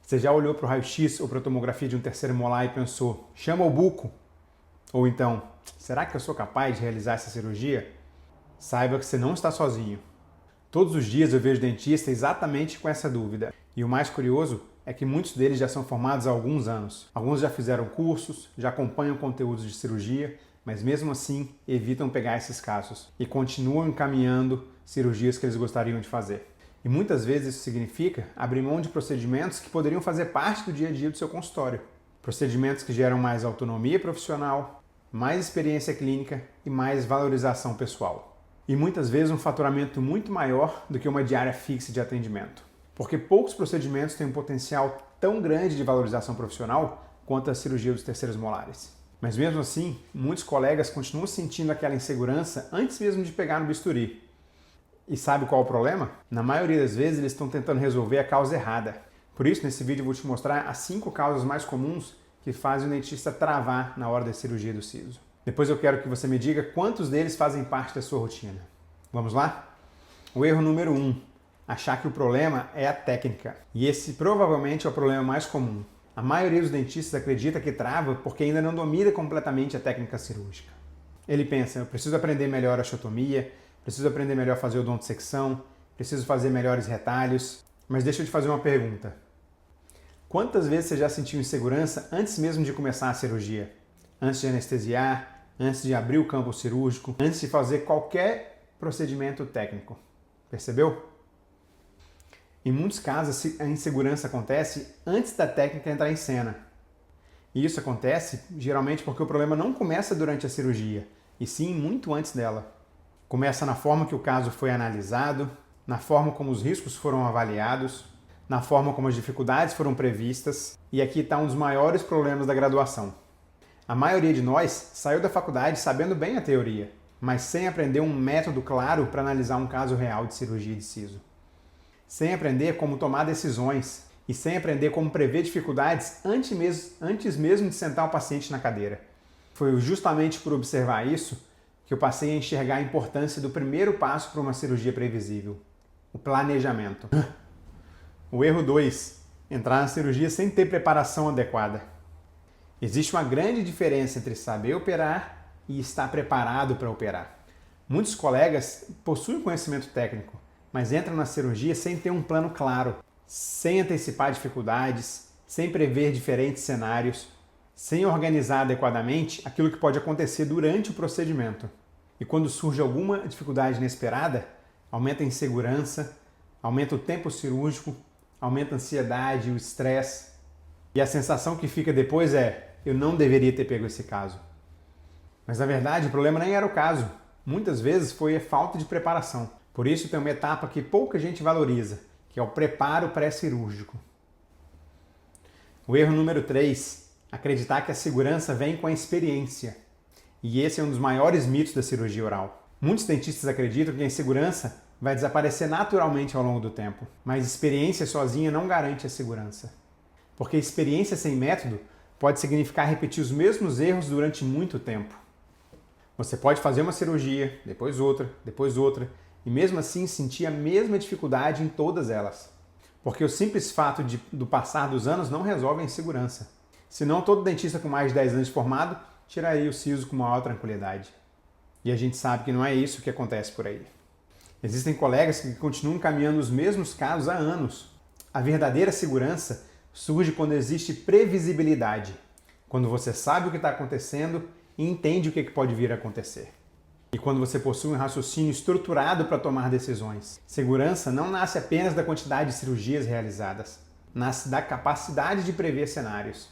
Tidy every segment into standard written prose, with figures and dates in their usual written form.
Você já olhou para o raio-x ou para a tomografia de um terceiro molar e pensou, chama o buco? Ou então, será que eu sou capaz de realizar essa cirurgia? Saiba que você não está sozinho. Todos os dias eu vejo dentista exatamente com essa dúvida. E o mais curioso é que muitos deles já são formados há alguns anos. Alguns já fizeram cursos, já acompanham conteúdos de cirurgia, mas mesmo assim evitam pegar esses casos e continuam encaminhando cirurgias que eles gostariam de fazer. E muitas vezes isso significa abrir mão de procedimentos que poderiam fazer parte do dia a dia do seu consultório. Procedimentos que geram mais autonomia profissional, mais experiência clínica e mais valorização pessoal. E muitas vezes um faturamento muito maior do que uma diária fixa de atendimento. Porque poucos procedimentos têm um potencial tão grande de valorização profissional quanto a cirurgia dos terceiros molares. Mas mesmo assim, muitos colegas continuam sentindo aquela insegurança antes mesmo de pegar no bisturi. E sabe qual é o problema? Na maioria das vezes eles estão tentando resolver a causa errada. Por isso, nesse vídeo eu vou te mostrar as 5 causas mais comuns que fazem o dentista travar na hora da cirurgia do siso. Depois eu quero que você me diga quantos deles fazem parte da sua rotina. Vamos lá? O erro número 1. Achar que o problema é a técnica. E esse provavelmente é o problema mais comum. A maioria dos dentistas acredita que trava porque ainda não domina completamente a técnica cirúrgica. Ele pensa, eu preciso aprender melhor a osteotomia, preciso aprender melhor a fazer odontosecção, preciso fazer melhores retalhos. Mas deixa eu te fazer uma pergunta. Quantas vezes você já sentiu insegurança antes mesmo de começar a cirurgia? Antes de anestesiar, antes de abrir o campo cirúrgico, antes de fazer qualquer procedimento técnico. Percebeu? Em muitos casos, a insegurança acontece antes da técnica entrar em cena. E isso acontece geralmente porque o problema não começa durante a cirurgia, e sim muito antes dela. Começa na forma que o caso foi analisado, na forma como os riscos foram avaliados, na forma como as dificuldades foram previstas, e aqui está um dos maiores problemas da graduação. A maioria de nós saiu da faculdade sabendo bem a teoria, mas sem aprender um método claro para analisar um caso real de cirurgia de siso. Sem aprender como tomar decisões e sem aprender como prever dificuldades antes mesmo de sentar o paciente na cadeira. Foi justamente por observar isso que eu passei a enxergar a importância do primeiro passo para uma cirurgia previsível, o planejamento. O erro 2, entrar na cirurgia sem ter preparação adequada. Existe uma grande diferença entre saber operar e estar preparado para operar. Muitos colegas possuem conhecimento técnico, mas entram na cirurgia sem ter um plano claro, sem antecipar dificuldades, sem prever diferentes cenários, sem organizar adequadamente aquilo que pode acontecer durante o procedimento. E quando surge alguma dificuldade inesperada, aumenta a insegurança, aumenta o tempo cirúrgico, aumenta a ansiedade, o estresse. E a sensação que fica depois é, eu não deveria ter pego esse caso. Mas na verdade o problema nem era o caso. Muitas vezes foi a falta de preparação. Por isso tem uma etapa que pouca gente valoriza, que é o preparo pré-cirúrgico. O erro número 3, acreditar que a segurança vem com a experiência. E esse é um dos maiores mitos da cirurgia oral. Muitos dentistas acreditam que a insegurança vai desaparecer naturalmente ao longo do tempo, mas experiência sozinha não garante a segurança. Porque experiência sem método pode significar repetir os mesmos erros durante muito tempo. Você pode fazer uma cirurgia, depois outra, e mesmo assim sentir a mesma dificuldade em todas elas. Porque o simples fato do passar dos anos não resolve a insegurança. Senão todo dentista com mais de 10 anos de formado tiraria o siso com maior tranquilidade. E a gente sabe que não é isso que acontece por aí. Existem colegas que continuam caminhando os mesmos casos há anos. A verdadeira segurança surge quando existe previsibilidade, quando você sabe o que está acontecendo e entende o que pode vir a acontecer. E quando você possui um raciocínio estruturado para tomar decisões. Segurança não nasce apenas da quantidade de cirurgias realizadas, nasce da capacidade de prever cenários.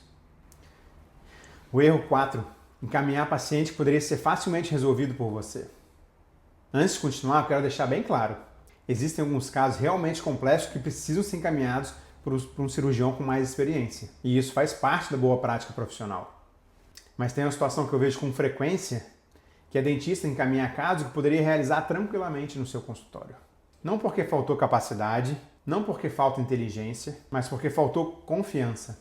O erro 4, encaminhar paciente que poderia ser facilmente resolvido por você. Antes de continuar, eu quero deixar bem claro, existem alguns casos realmente complexos que precisam ser encaminhados por um cirurgião com mais experiência. E isso faz parte da boa prática profissional. Mas tem uma situação que eu vejo com frequência, que é dentista encaminhar casos que poderia realizar tranquilamente no seu consultório. Não porque faltou capacidade, não porque falta inteligência, mas porque faltou confiança.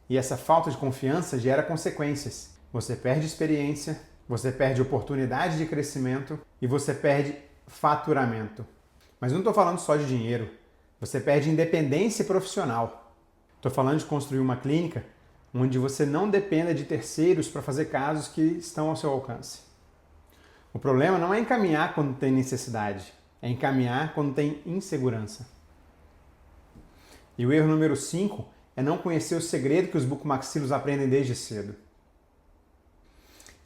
E essa falta de confiança gera consequências. Você perde experiência, você perde oportunidade de crescimento e você perde faturamento. Mas não estou falando só de dinheiro. Você perde independência profissional. Estou falando de construir uma clínica onde você não dependa de terceiros para fazer casos que estão ao seu alcance. O problema não é encaminhar quando tem necessidade, é encaminhar quando tem insegurança. E o erro número 5 é não conhecer o segredo que os bucomaxilos aprendem desde cedo.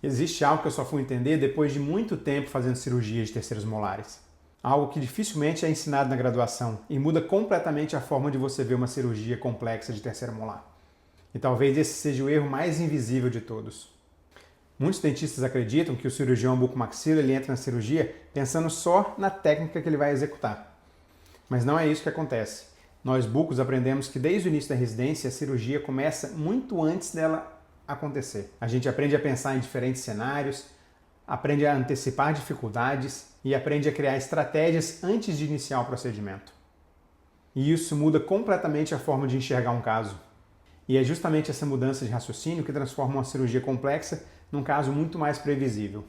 Existe algo que eu só fui entender depois de muito tempo fazendo cirurgia de terceiros molares. Algo que dificilmente é ensinado na graduação e muda completamente a forma de você ver uma cirurgia complexa de terceiro molar. E talvez esse seja o erro mais invisível de todos. Muitos dentistas acreditam que o cirurgião bucomaxilo ele entra na cirurgia pensando só na técnica que ele vai executar. Mas não é isso que acontece. Nós bucos aprendemos que desde o início da residência a cirurgia começa muito antes dela acontecer. A gente aprende a pensar em diferentes cenários, aprende a antecipar dificuldades e aprende a criar estratégias antes de iniciar o procedimento. E isso muda completamente a forma de enxergar um caso. E é justamente essa mudança de raciocínio que transforma uma cirurgia complexa num caso muito mais previsível.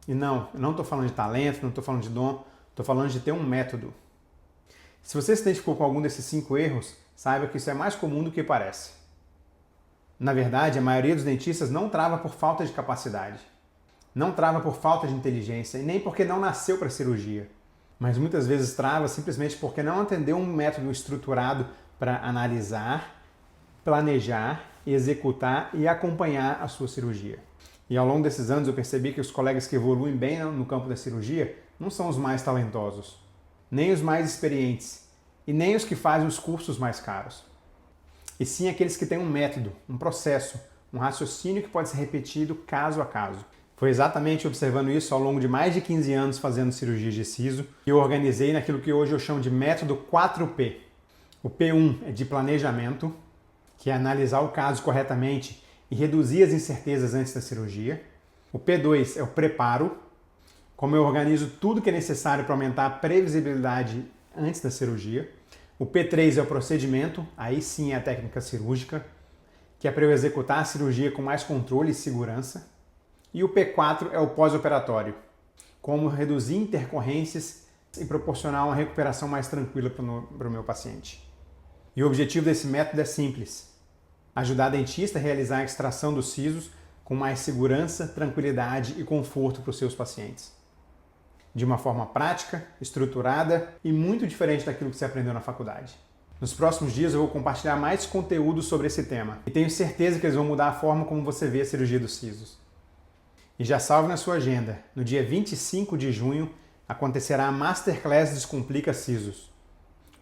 E não, eu não estou falando de talento, não estou falando de dom, estou falando de ter um método. Se você se identificou com algum desses 5 erros, saiba que isso é mais comum do que parece. Na verdade, a maioria dos dentistas não trava por falta de capacidade. Não trava por falta de inteligência e nem porque não nasceu para cirurgia. Mas muitas vezes trava simplesmente porque não entendeu um método estruturado para analisar, planejar, executar e acompanhar a sua cirurgia. E ao longo desses anos eu percebi que os colegas que evoluem bem no campo da cirurgia não são os mais talentosos, nem os mais experientes e nem os que fazem os cursos mais caros. E sim aqueles que têm um método, um processo, um raciocínio que pode ser repetido caso a caso. Foi exatamente observando isso ao longo de mais de 15 anos fazendo cirurgia de siso que eu organizei naquilo que hoje eu chamo de método 4P. O P1 é de planejamento, que é analisar o caso corretamente e reduzir as incertezas antes da cirurgia. O P2 é o preparo, como eu organizo tudo que é necessário para aumentar a previsibilidade antes da cirurgia. O P3 é o procedimento, aí sim é a técnica cirúrgica, que é para eu executar a cirurgia com mais controle e segurança. E o P4 é o pós-operatório, como reduzir intercorrências e proporcionar uma recuperação mais tranquila para o meu paciente. E o objetivo desse método é simples: ajudar a dentista a realizar a extração dos sisos com mais segurança, tranquilidade e conforto para os seus pacientes. De uma forma prática, estruturada e muito diferente daquilo que você aprendeu na faculdade. Nos próximos dias eu vou compartilhar mais conteúdo sobre esse tema e tenho certeza que eles vão mudar a forma como você vê a cirurgia dos sisos. E já salve na sua agenda, no dia 25 de junho acontecerá a Masterclass Descomplica Sisos,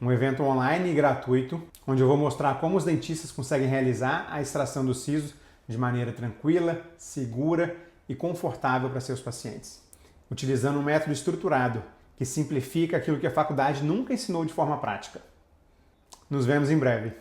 um evento online e gratuito, onde eu vou mostrar como os dentistas conseguem realizar a extração dos sisos de maneira tranquila, segura e confortável para seus pacientes, utilizando um método estruturado que simplifica aquilo que a faculdade nunca ensinou de forma prática. Nos vemos em breve.